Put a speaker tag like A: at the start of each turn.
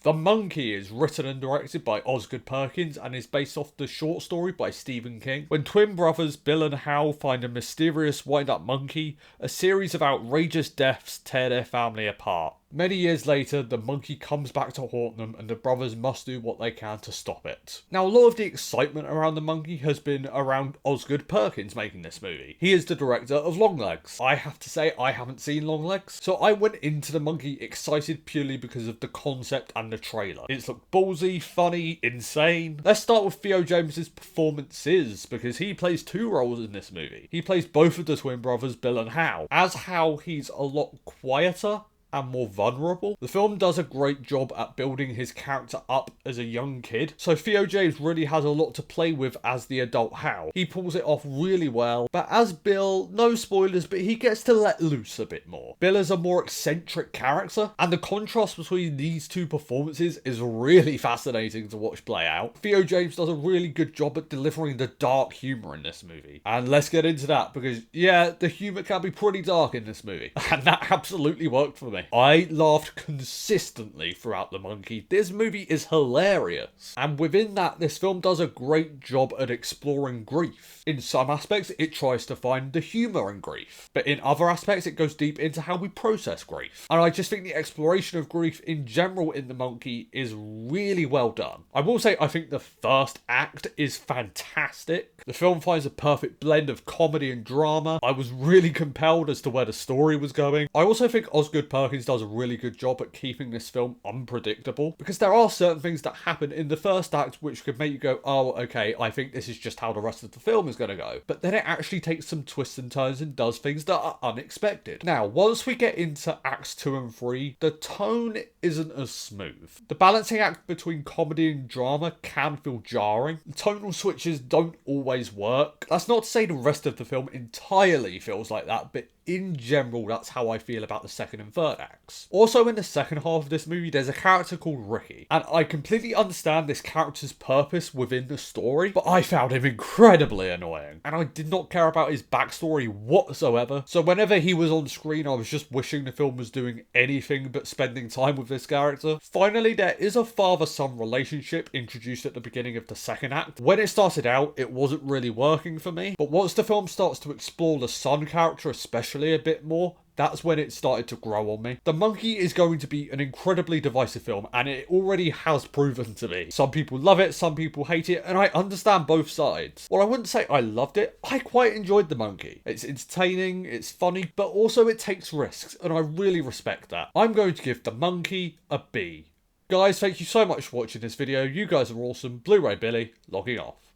A: The Monkey is written and directed by Osgood Perkins and is based off the short story by Stephen King. When twin brothers Bill and Hal find a mysterious wind-up monkey, a series of outrageous deaths tear their family apart. Many years later, the monkey comes back to haunt them and the brothers must do what they can to stop it. Now, a lot of the excitement around the monkey has been around Osgood Perkins making this movie. He is the director of Longlegs. I have to say, I haven't seen Longlegs, so I went into the monkey excited purely because of the concept and the trailer. It's looked ballsy, funny, insane. Let's start with Theo James's performances, because he plays two roles in this movie. He plays both of the twin brothers, Bill and Hal. As Hal, he's a lot quieter and more vulnerable. The film does a great job at building his character up as a young kid, so Theo James really has a lot to play with as the adult Hal. He pulls it off really well, but as Bill, no spoilers, but he gets to let loose a bit more. Bill is a more eccentric character, and the contrast between these two performances is really fascinating to watch play out. Theo James does a really good job at delivering the dark humour in this movie, and let's get into that, because yeah, the humour can be pretty dark in this movie, and that absolutely worked for me. I laughed consistently throughout The Monkey. This movie is hilarious. And within that, this film does a great job at exploring grief. In some aspects, it tries to find the humour in grief. But in other aspects, it goes deep into how we process grief. And I just think the exploration of grief in general in The Monkey is really well done. I will say, I think the first act is fantastic. The film finds a perfect blend of comedy and drama. I was really compelled as to where the story was going. I also think Osgood Perkins does a really good job at keeping this film unpredictable, because there are certain things that happen in the first act which could make you go, oh, okay, I think this is just how the rest of the film is going to go. But then it actually takes some twists and turns and does things that are unexpected. Now, once we get into acts 2 and 3, the tone isn't as smooth. The balancing act between comedy and drama can feel jarring. The tonal switches don't always work. That's not to say the rest of the film entirely feels like that, but in general, that's how I feel about the second and third acts. Also, in the second half of this movie, there's a character called Ricky, and I completely understand this character's purpose within the story, but I found him incredibly annoying, and I did not care about his backstory whatsoever, so whenever he was on screen, I was just wishing the film was doing anything but spending time with this character. Finally, there is a father-son relationship introduced at the beginning of the second act. When it started out, it wasn't really working for me, but once the film starts to explore the son character especially a bit more, that's when it started to grow on me. The Monkey is going to be an incredibly divisive film, and it already has proven to be. Some people love it, some people hate it, and I understand both sides. Well, I wouldn't say I loved it. I quite enjoyed The Monkey. It's entertaining, it's funny, but also it takes risks, and I really respect that. I'm going to give The Monkey a B. Guys, thank you so much for watching this video. You guys are awesome. Blu-ray Billy, logging off.